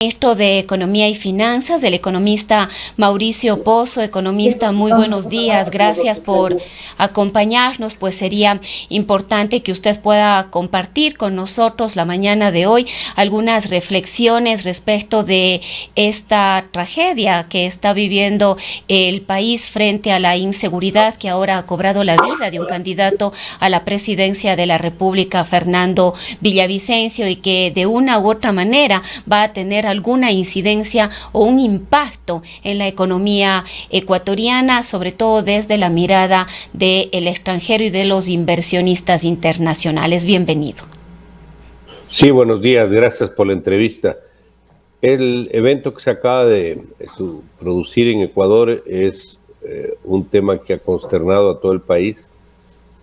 Ministro de Economía y Finanzas, el economista Mauricio Pozo. Economista, muy buenos días, gracias por acompañarnos. Pues sería importante que usted pueda compartir con nosotros la mañana de hoy algunas reflexiones respecto de esta tragedia que está viviendo el país frente a la inseguridad que ahora ha cobrado la vida de un candidato a la presidencia de la República, Fernando Villavicencio, y que de una u otra manera va a tener alguna incidencia o un impacto en la economía ecuatoriana, sobre todo desde la mirada del extranjero y de los inversionistas internacionales. Bienvenido. Sí, buenos días, gracias por la entrevista. El evento que se acaba de producir en Ecuador es un tema que ha consternado a todo el país,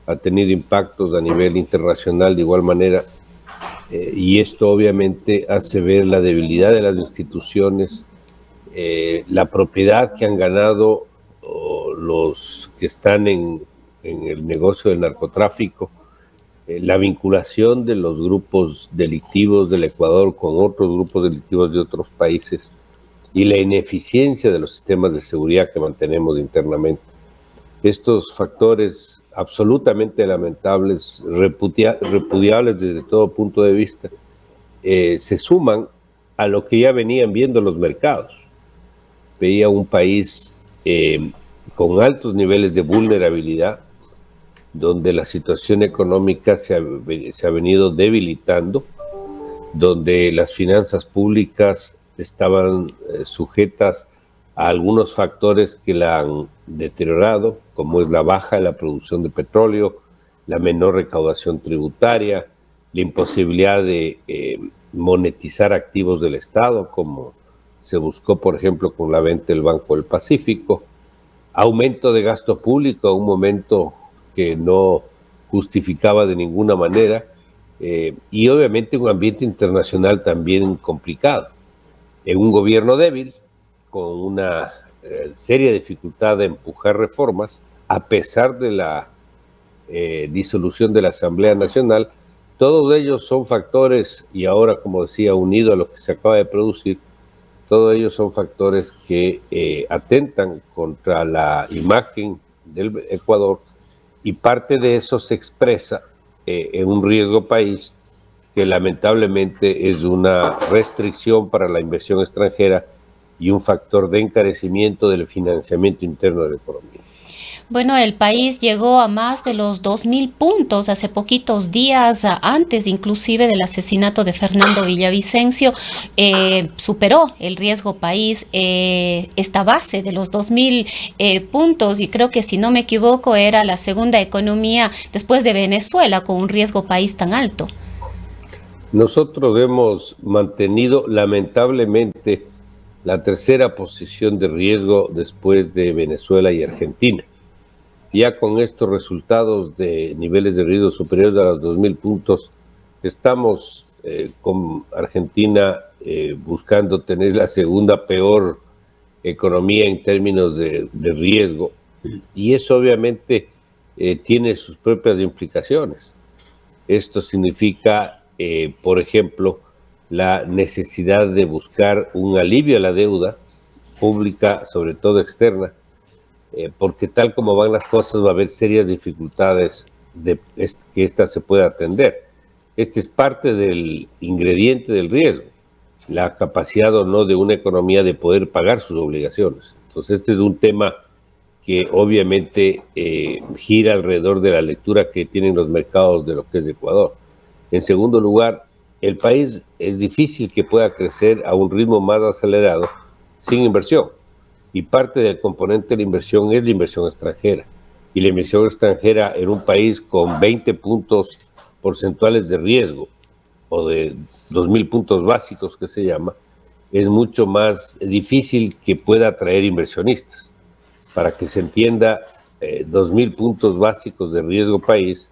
ha tenido impactos a nivel internacional de igual manera. Y esto obviamente hace ver la debilidad de las instituciones, la propiedad que han ganado los que están en el negocio del narcotráfico, la vinculación de los grupos delictivos del Ecuador con otros grupos delictivos de otros países y la ineficiencia de los sistemas de seguridad que mantenemos internamente. Estos factores absolutamente lamentables, repudiables desde todo punto de vista, se suman a lo que ya venían viendo los mercados. Veía un país con altos niveles de vulnerabilidad, donde la situación económica se ha venido debilitando, donde las finanzas públicas estaban sujetas a algunos factores que la han deteriorado, como es la baja de la producción de petróleo, la menor recaudación tributaria, la imposibilidad de monetizar activos del Estado, como se buscó, por ejemplo, con la venta del Banco del Pacífico, aumento de gasto público a un momento que no justificaba de ninguna manera, y obviamente un ambiente internacional también complicado. En un gobierno débil, con una seria dificultad de empujar reformas, a pesar de la disolución de la Asamblea Nacional. Todos ellos son factores, y ahora, como decía, unido a lo que se acaba de producir, todos ellos son factores que atentan contra la imagen del Ecuador, y parte de eso se expresa en un riesgo país que lamentablemente es una restricción para la inversión extranjera y un factor de encarecimiento del financiamiento interno de la economía. Bueno, el país llegó a más de los 2.000 puntos hace poquitos días, antes inclusive del asesinato de Fernando Villavicencio. Superó el riesgo país esta base de los 2.000 puntos, y creo que, si no me equivoco, era la segunda economía después de Venezuela con un riesgo país tan alto. Nosotros hemos mantenido lamentablemente la tercera posición de riesgo después de Venezuela y Argentina. Ya con estos resultados de niveles de riesgo superiores a los 2.000 puntos, estamos con Argentina buscando tener la segunda peor economía en términos de riesgo, y eso obviamente tiene sus propias implicaciones. Esto significa, por ejemplo, la necesidad de buscar un alivio a la deuda pública, sobre todo externa, porque tal como van las cosas va a haber serias dificultades de que esta se pueda atender. Este es parte del ingrediente del riesgo, la capacidad o no de una economía de poder pagar sus obligaciones. Entonces este es un tema que obviamente gira alrededor de la lectura que tienen los mercados de lo que es Ecuador. En segundo lugar, el país es difícil que pueda crecer a un ritmo más acelerado sin inversión. Y parte del componente de la inversión es la inversión extranjera. Y la inversión extranjera en un país con 20 puntos porcentuales de riesgo, o de 2.000 puntos básicos que se llama, es mucho más difícil que pueda atraer inversionistas. Para que se entienda, 2.000 puntos básicos de riesgo país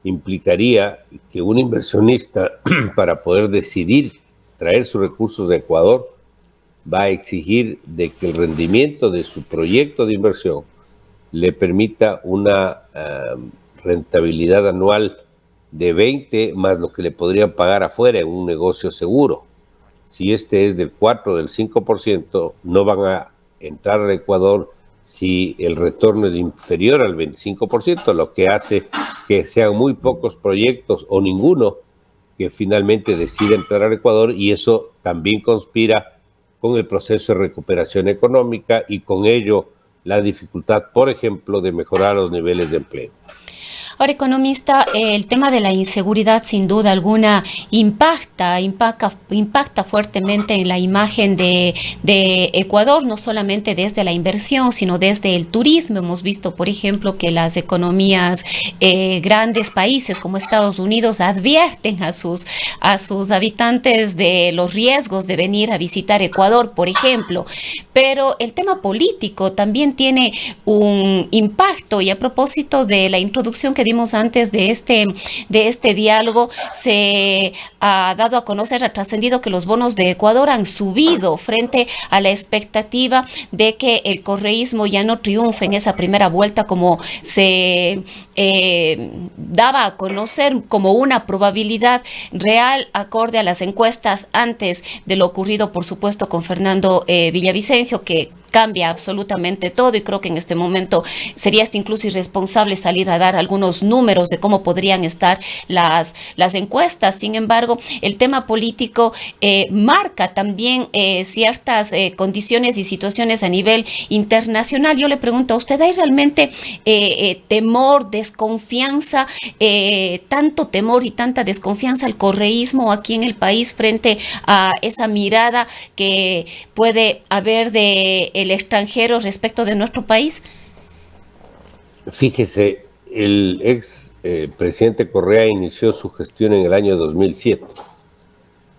implicaría que un inversionista, para poder decidir traer sus recursos de Ecuador, va a exigir de que el rendimiento de su proyecto de inversión le permita una rentabilidad anual de 20 más lo que le podrían pagar afuera en un negocio seguro. si este es del 4 o del 5%, no van a entrar al Ecuador si el retorno es inferior al 25%, lo que hace que sean muy pocos proyectos o ninguno que finalmente decida entrar al Ecuador, y eso también conspira con el proceso de recuperación económica y con ello la dificultad, por ejemplo, de mejorar los niveles de empleo. Ahora, economista, el tema de la inseguridad sin duda alguna impacta fuertemente en la imagen de Ecuador, no solamente desde la inversión, sino desde el turismo. Hemos visto, por ejemplo, que las economías grandes países como Estados Unidos advierten a sus habitantes de los riesgos de venir a visitar Ecuador, por ejemplo. Pero el tema político también tiene un impacto, y a propósito de la introducción que dimos antes de este diálogo, se ha dado a conocer, ha trascendido que los bonos de Ecuador han subido frente a la expectativa de que el correísmo ya no triunfe en esa primera vuelta como se daba a conocer como una probabilidad real acorde a las encuestas antes de lo ocurrido, por supuesto, con Fernando Villavicencio, que cambia absolutamente todo, y creo que en este momento sería hasta incluso irresponsable salir a dar algunos números de cómo podrían estar las encuestas. Sin embargo, el tema político marca también ciertas condiciones y situaciones a nivel internacional. Yo le pregunto a usted, ¿hay realmente temor, desconfianza, tanto temor y tanta desconfianza al correísmo aquí en el país frente a esa mirada que puede haber de el extranjero respecto de nuestro país? Fíjese, el ex presidente Correa inició su gestión en el año 2007.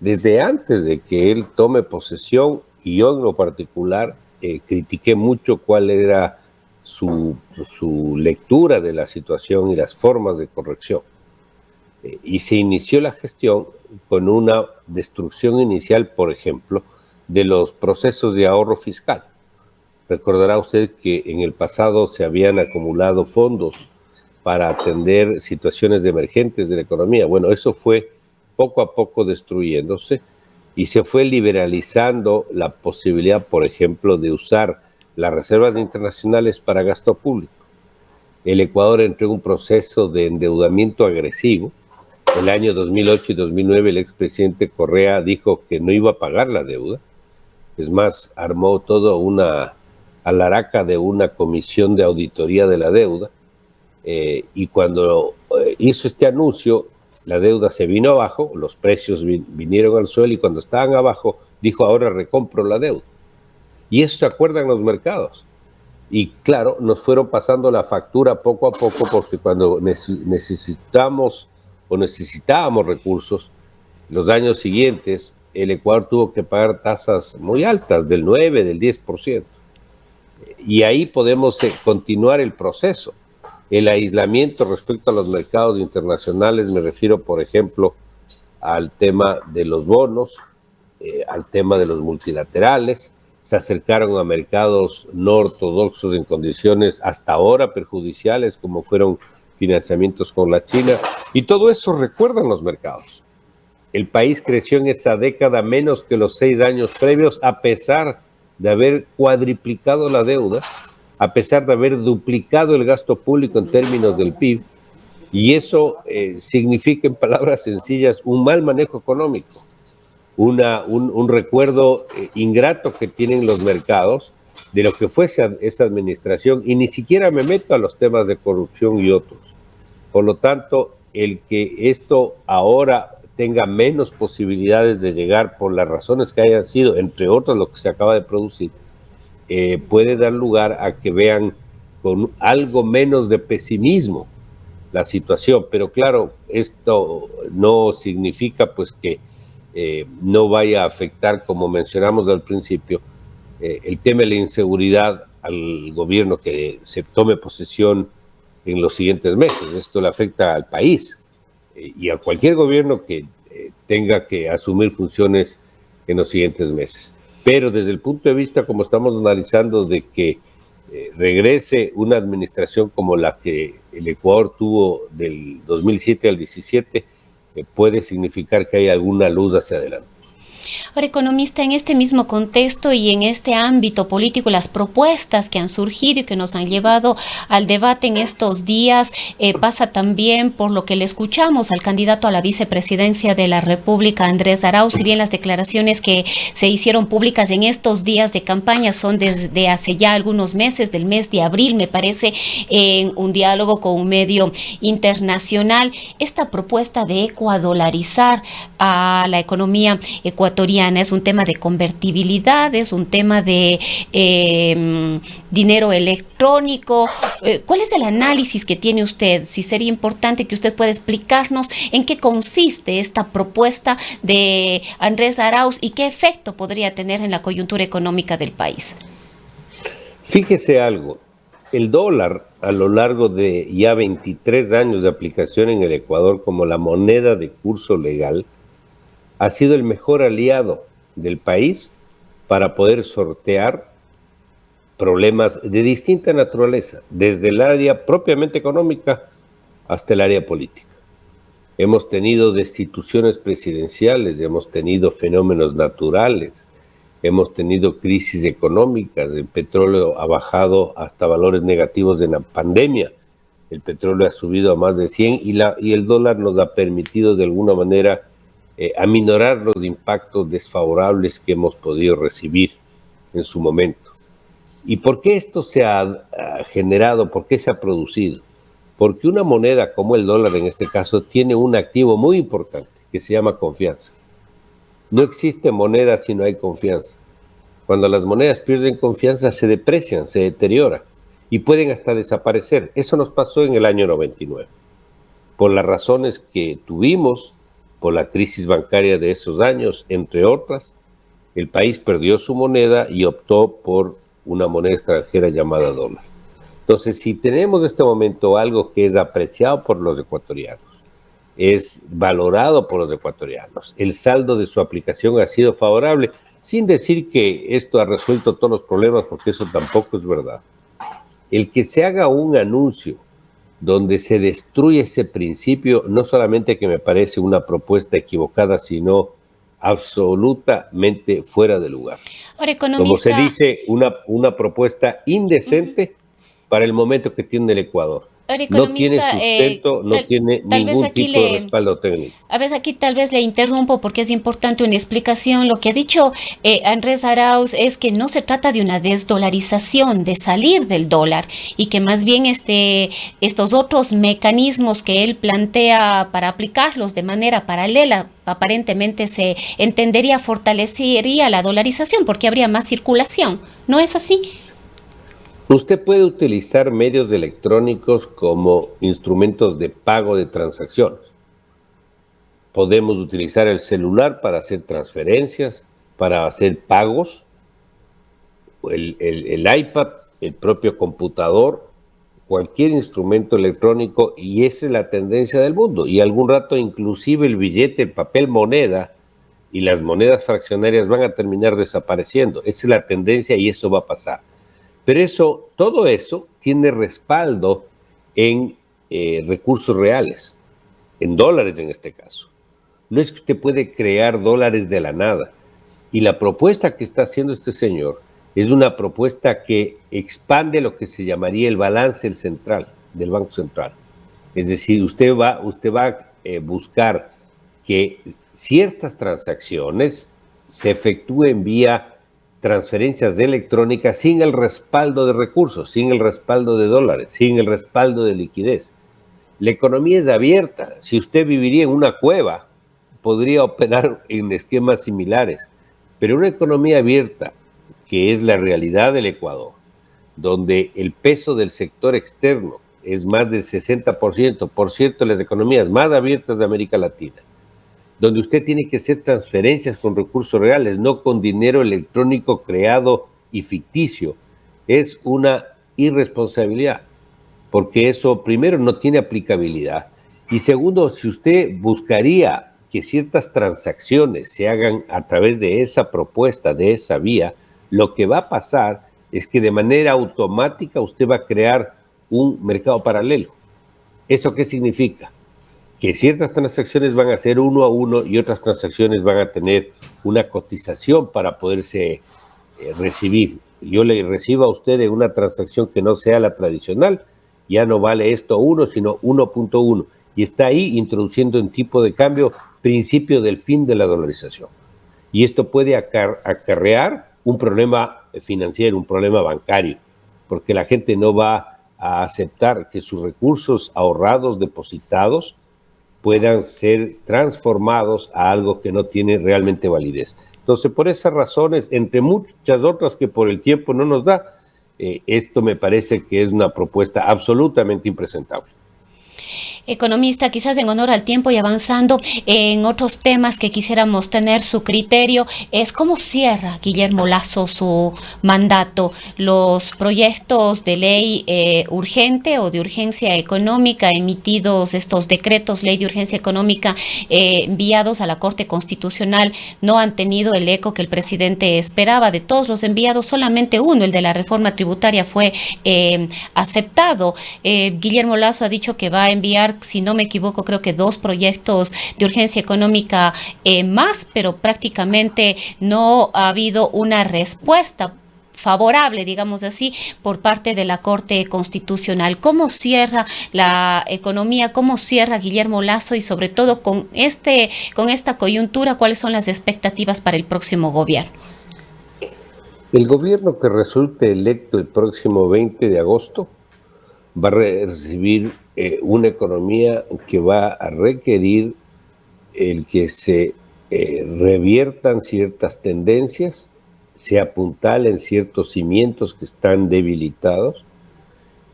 Desde antes de que él tome posesión, y yo en lo particular critiqué mucho cuál era su lectura de la situación y las formas de corrección. Y se inició la gestión con una destrucción inicial, por ejemplo, de los procesos de ahorro fiscal. Recordará usted que en el pasado se habían acumulado fondos para atender situaciones emergentes de la economía. Bueno, eso fue poco a poco destruyéndose y se fue liberalizando la posibilidad, por ejemplo, de usar las reservas internacionales para gasto público. El Ecuador entró en un proceso de endeudamiento agresivo. El año 2008 y 2009 el expresidente Correa dijo que no iba a pagar la deuda. Es más, armó toda una alaraca de una comisión de auditoría de la deuda, y cuando hizo este anuncio, la deuda se vino abajo, los precios vinieron al suelo, y cuando estaban abajo dijo: ahora recompro la deuda. Y eso se acuerdan los mercados. Y claro, nos fueron pasando la factura poco a poco, porque cuando necesitábamos recursos, los años siguientes, el Ecuador tuvo que pagar tasas muy altas, del 9, del 10%. Y ahí podemos continuar el proceso. El aislamiento respecto a los mercados internacionales, me refiero, por ejemplo, al tema de los bonos, al tema de los multilaterales. Se acercaron a mercados no ortodoxos en condiciones hasta ahora perjudiciales, como fueron financiamientos con la China, y todo eso recuerdan los mercados. El país creció en esa década menos que los 6 años previos, a pesar de haber cuadriplicado la deuda, a pesar de haber duplicado el gasto público en términos del PIB, y eso significa, en palabras sencillas, un mal manejo económico, un recuerdo ingrato que tienen los mercados de lo que fue esa administración, y ni siquiera me meto a los temas de corrupción y otros. Por lo tanto, el que esto ahora tenga menos posibilidades de llegar por las razones que hayan sido, entre otras lo que se acaba de producir, puede dar lugar a que vean con algo menos de pesimismo la situación. Pero claro, esto no significa pues que no vaya a afectar, como mencionamos al principio, el tema de la inseguridad al gobierno que se tome posesión en los siguientes meses. Esto le afecta al país y a cualquier gobierno que tenga que asumir funciones en los siguientes meses. Pero desde el punto de vista, como estamos analizando, de que regrese una administración como la que el Ecuador tuvo del 2007 al 17, puede significar que hay alguna luz hacia adelante. Ahora, economista, en este mismo contexto y en este ámbito político, las propuestas que han surgido y que nos han llevado al debate en estos días, pasa también por lo que le escuchamos al candidato a la vicepresidencia de la República, Andrés Arauz. Si bien las declaraciones que se hicieron públicas en estos días de campaña son desde hace ya algunos meses, del mes de abril, me parece, en un diálogo con un medio internacional, esta propuesta de ecuadolarizar a la economía ecuatoriana es un tema de convertibilidad, es un tema de dinero electrónico. ¿Cuál es el análisis que tiene usted? Si sería importante que usted pueda explicarnos en qué consiste esta propuesta de Andrés Arauz y qué efecto podría tener en la coyuntura económica del país. Fíjese algo, el dólar a lo largo de ya 23 años de aplicación en el Ecuador como la moneda de curso legal ha sido el mejor aliado del país para poder sortear problemas de distinta naturaleza, desde el área propiamente económica hasta el área política. Hemos tenido destituciones presidenciales, hemos tenido fenómenos naturales, hemos tenido crisis económicas, el petróleo ha bajado hasta valores negativos de la pandemia, el petróleo ha subido a más de 100 y el dólar nos ha permitido de alguna manera aminorar los impactos desfavorables que hemos podido recibir en su momento. ¿Y por qué esto se ha generado? ¿Por qué se ha producido? Porque una moneda como el dólar en este caso tiene un activo muy importante que se llama confianza. No existe moneda si no hay confianza. Cuando las monedas pierden confianza se deprecian, se deterioran y pueden hasta desaparecer. Eso nos pasó en el año 99. Por las razones que tuvimos, por la crisis bancaria de esos años, entre otras, el país perdió su moneda y optó por una moneda extranjera llamada dólar. Entonces, si tenemos en este momento algo que es apreciado por los ecuatorianos, es valorado por los ecuatorianos, el saldo de su aplicación ha sido favorable, sin decir que esto ha resuelto todos los problemas, porque eso tampoco es verdad. El que se haga un anuncio donde se destruye ese principio, no solamente que me parece una propuesta equivocada, sino absolutamente fuera de lugar. Ahora, como se dice, una propuesta indecente para el momento que tiene el Ecuador. No tiene sustento, no tiene ningún tipo de respaldo técnico. A veces aquí tal vez le interrumpo porque es importante una explicación. Lo que ha dicho Andrés Arauz es que no se trata de una desdolarización, de salir del dólar, y que más bien estos otros mecanismos que él plantea para aplicarlos de manera paralela, aparentemente se entendería fortalecería la dolarización porque habría más circulación. ¿No es así? Usted puede utilizar medios electrónicos como instrumentos de pago de transacciones. Podemos utilizar el celular para hacer transferencias, para hacer pagos, el iPad, el propio computador, cualquier instrumento electrónico, y esa es la tendencia del mundo. Y algún rato inclusive el billete, el papel moneda y las monedas fraccionarias van a terminar desapareciendo. Esa es la tendencia y eso va a pasar. Pero todo eso tiene respaldo en recursos reales, en dólares en este caso. No es que usted puede crear dólares de la nada. Y la propuesta que está haciendo este señor es una propuesta que expande lo que se llamaría el balance central del Banco Central. Es decir, usted va a buscar que ciertas transacciones se efectúen vía transferencias electrónicas sin el respaldo de recursos, sin el respaldo de dólares, sin el respaldo de liquidez. La economía es abierta. Si usted viviría en una cueva, podría operar en esquemas similares. Pero una economía abierta, que es la realidad del Ecuador, donde el peso del sector externo es más del 60%, por cierto, las economías más abiertas de América Latina, donde usted tiene que hacer transferencias con recursos reales, no con dinero electrónico creado y ficticio, es una irresponsabilidad, porque eso, primero, no tiene aplicabilidad, y segundo, si usted buscaría que ciertas transacciones se hagan a través de esa propuesta, de esa vía, lo que va a pasar es que de manera automática usted va a crear un mercado paralelo. ¿Eso qué significa? que ciertas transacciones van a ser 1 a 1 y otras transacciones van a tener una cotización para poderse recibir. Yo le recibo a usted una transacción que no sea la tradicional, ya no vale esto 1, sino 1.1. Y está ahí introduciendo en tipo de cambio principio del fin de la dolarización. Y esto puede acarrear un problema financiero, un problema bancario, porque la gente no va a aceptar que sus recursos ahorrados, depositados, puedan ser transformados a algo que no tiene realmente validez. Entonces, por esas razones, entre muchas otras que por el tiempo no nos da, esto me parece que es una propuesta absolutamente impresentable. Economista, quizás en honor al tiempo y avanzando en otros temas que quisiéramos tener su criterio, es cómo cierra Guillermo Lasso su mandato. Los proyectos de ley urgente o de urgencia económica emitidos, estos decretos ley de urgencia económica enviados a la Corte Constitucional, no han tenido el eco que el presidente esperaba. De todos los enviados, solamente uno, el de la reforma tributaria, fue aceptado. Guillermo Lasso ha dicho que va a enviar, si no me equivoco, creo que 2 proyectos de urgencia económica más, pero prácticamente no ha habido una respuesta favorable, digamos así, por parte de la Corte Constitucional. ¿Cómo cierra la economía? ¿Cómo cierra Guillermo Lasso? Y sobre todo con esta coyuntura, ¿cuáles son las expectativas para el próximo gobierno? El gobierno que resulte electo el próximo 20 de agosto va a recibir una economía que va a requerir el que se reviertan ciertas tendencias, se apuntalen ciertos cimientos que están debilitados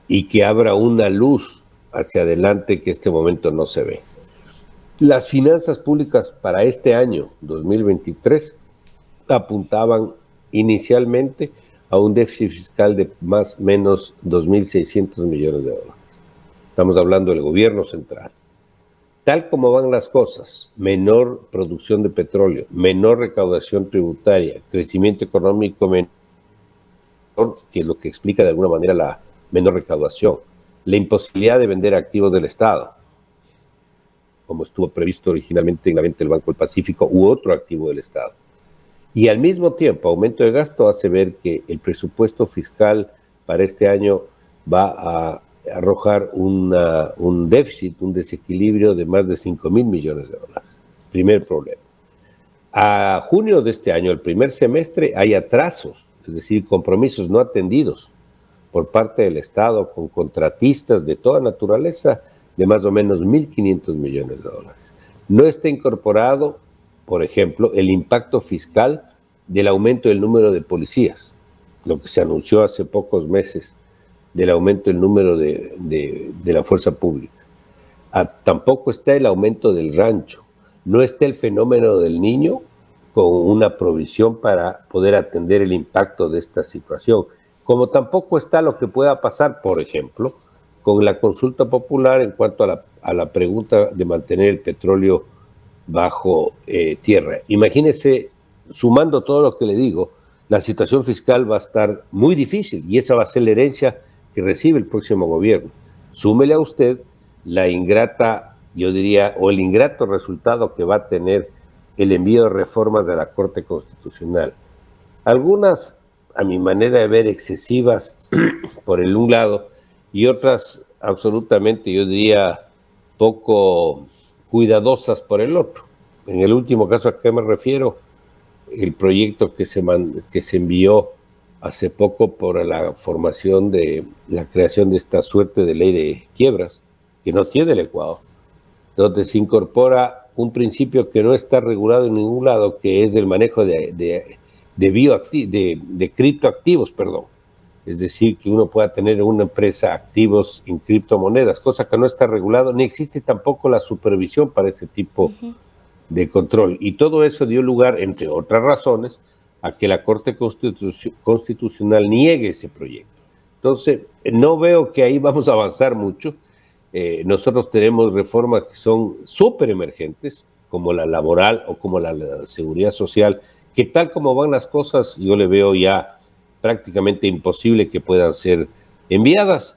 y que abra una luz hacia adelante que en este momento no se ve. Las finanzas públicas para este año 2023 apuntaban inicialmente a un déficit fiscal de más o menos 2.600 millones de dólares. Estamos hablando del gobierno central. Tal como van las cosas, menor producción de petróleo, menor recaudación tributaria, crecimiento económico menor, que es lo que explica de alguna manera la menor recaudación, la imposibilidad de vender activos del Estado, como estuvo previsto originalmente en la venta del Banco del Pacífico u otro activo del Estado. Y al mismo tiempo, aumento de gasto hace ver que el presupuesto fiscal para este año va a arrojar un déficit, un desequilibrio de más de 5.000 millones de dólares. Primer problema. A junio de este año, el primer semestre, hay atrasos, es decir, compromisos no atendidos por parte del Estado con contratistas de toda naturaleza de más o menos 1.500 millones de dólares. No está incorporado, por ejemplo, el impacto fiscal del aumento del número de policías, lo que se anunció hace pocos meses del aumento del número de la fuerza pública. Tampoco está el aumento del rancho, no está el fenómeno del niño con una provisión para poder atender el impacto de esta situación, como tampoco está lo que pueda pasar, por ejemplo, con la consulta popular en cuanto a la pregunta de mantener el petróleo bajo tierra. Imagínese, sumando todo lo que le digo, la situación fiscal va a estar muy difícil y esa va a ser la herencia que recibe el próximo gobierno. Súmele a usted la ingrata, yo diría, o el ingrato resultado que va a tener el envío de reformas de la Corte Constitucional. Algunas, a mi manera de ver, excesivas por el un lado y otras absolutamente, yo diría, poco cuidadosas por el otro. En el último caso a qué me refiero, el proyecto que se envió hace poco por la formación de la creación de esta suerte de ley de quiebras, que no tiene el Ecuador, donde se incorpora un principio que no está regulado en ningún lado, que es el manejo de criptoactivos, perdón. Es decir, que uno pueda tener en una empresa activos en criptomonedas, cosa que no está regulado, ni existe tampoco la supervisión para ese tipo de control. Y todo eso dio lugar, entre otras razones, a que la Corte Constitucional niegue ese proyecto. Entonces, no veo que ahí vamos a avanzar mucho. Nosotros tenemos reformas que son súper emergentes, como la laboral o como la seguridad social, que tal como van las cosas, yo le veo ya prácticamente imposible que puedan ser enviadas,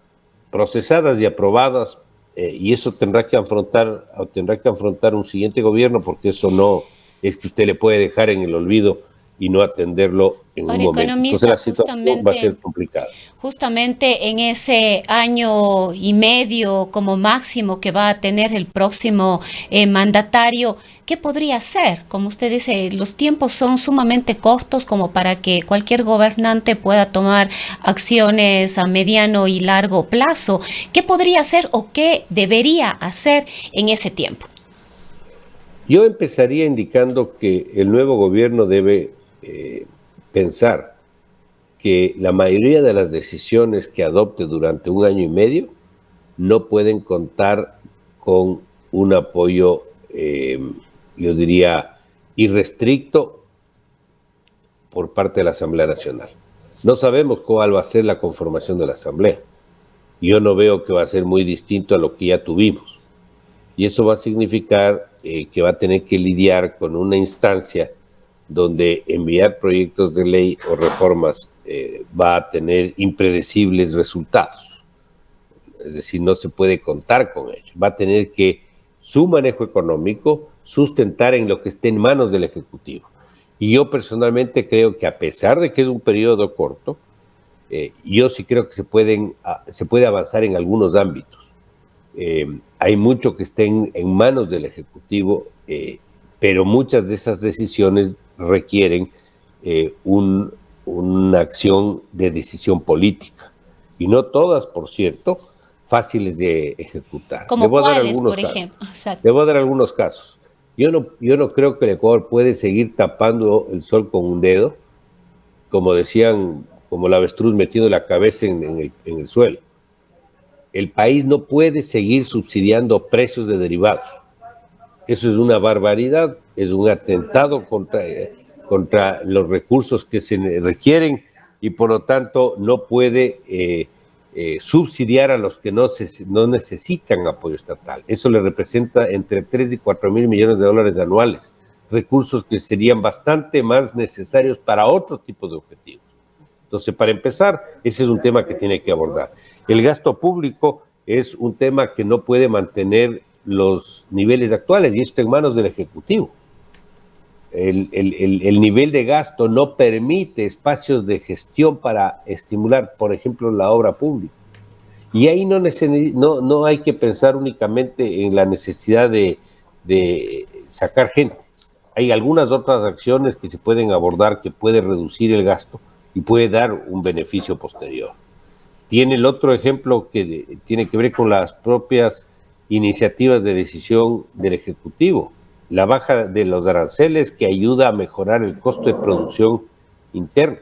procesadas y aprobadas y eso tendrá que afrontar un siguiente gobierno, porque eso no es que usted le puede dejar en el olvido y no atenderlo en un momento. Entonces la situación va a ser complicada. Justamente en ese año y medio como máximo que va a tener el próximo mandatario, ¿qué podría hacer? Como usted dice, los tiempos son sumamente cortos como para que cualquier gobernante pueda tomar acciones a mediano y largo plazo. ¿Qué podría hacer o qué debería hacer en ese tiempo? Yo empezaría indicando que el nuevo gobierno debe pensar que la mayoría de las decisiones que adopte durante un año y medio no pueden contar con un apoyo, yo diría, irrestricto por parte de la Asamblea Nacional. No sabemos cuál va a ser la conformación de la Asamblea. Yo no veo que va a ser muy distinto a lo que ya tuvimos. Y eso va a significar que va a tener que lidiar con una instancia donde enviar proyectos de ley o reformas va a tener impredecibles resultados. Es decir, no se puede contar con ello. Va a tener que su manejo económico sustentar en lo que esté en manos del Ejecutivo. Y yo personalmente creo que, a pesar de que es un periodo corto, yo sí creo que se puede avanzar en algunos ámbitos. Hay mucho que esté en manos del Ejecutivo, pero muchas de esas decisiones requieren una acción de decisión política. Y no todas, por cierto, fáciles de ejecutar. ¿Como cuáles, por ejemplo? Debo dar algunos casos. Yo no creo que el Ecuador puede seguir tapando el sol con un dedo, como decían, como el avestruz metiendo la cabeza en el suelo. El país no puede seguir subsidiando precios de derivados. Eso es una barbaridad, es un atentado contra los recursos que se requieren, y por lo tanto no puede subsidiar a los que no necesitan apoyo estatal. Eso le representa entre 3 y 4 mil millones de dólares anuales, recursos que serían bastante más necesarios para otro tipo de objetivos. Entonces, para empezar, ese es un tema que tiene que abordar. El gasto público es un tema que no puede mantener los niveles actuales, y esto está en manos del Ejecutivo. El nivel de gasto no permite espacios de gestión para estimular, por ejemplo, la obra pública. Y ahí no hay que pensar únicamente en la necesidad de sacar gente. Hay algunas otras acciones que se pueden abordar que puede reducir el gasto y puede dar un beneficio posterior. Tiene el otro ejemplo que tiene que ver con las propias iniciativas de decisión del Ejecutivo. La baja de los aranceles, que ayuda a mejorar el costo de producción interna,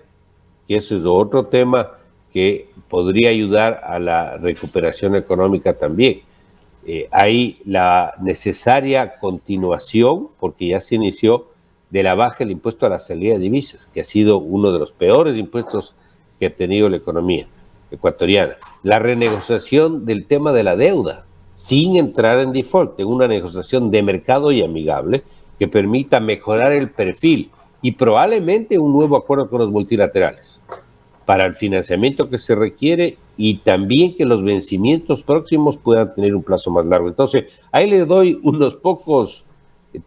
que eso es otro tema que podría ayudar a la recuperación económica también. Hay la necesaria continuación, porque ya se inició, de la baja del impuesto a la salida de divisas, que ha sido uno de los peores impuestos que ha tenido la economía ecuatoriana. La renegociación del tema de la deuda, sin entrar en default, en una negociación de mercado y amigable que permita mejorar el perfil y probablemente un nuevo acuerdo con los multilaterales para el financiamiento que se requiere, y también que los vencimientos próximos puedan tener un plazo más largo. Entonces, ahí le doy unos pocos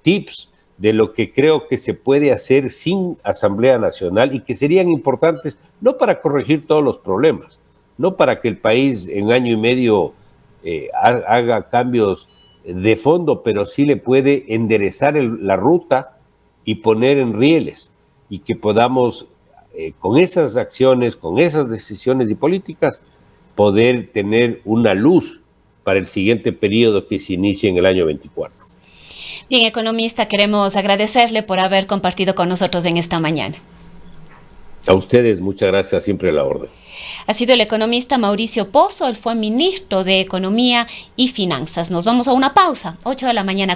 tips de lo que creo que se puede hacer sin Asamblea Nacional y que serían importantes, no para corregir todos los problemas, no para que el país en año y medio haga cambios de fondo, pero sí le puede enderezar la ruta y poner en rieles, y que podamos, con esas acciones, con esas decisiones y políticas, poder tener una luz para el siguiente periodo que se inicie en el año 24. Bien, economista, queremos agradecerle por haber compartido con nosotros en esta mañana. A ustedes, muchas gracias, siempre a la orden. Ha sido el economista Mauricio Pozo, él fue ministro de Economía y Finanzas. Nos vamos a una pausa, 8 de la mañana.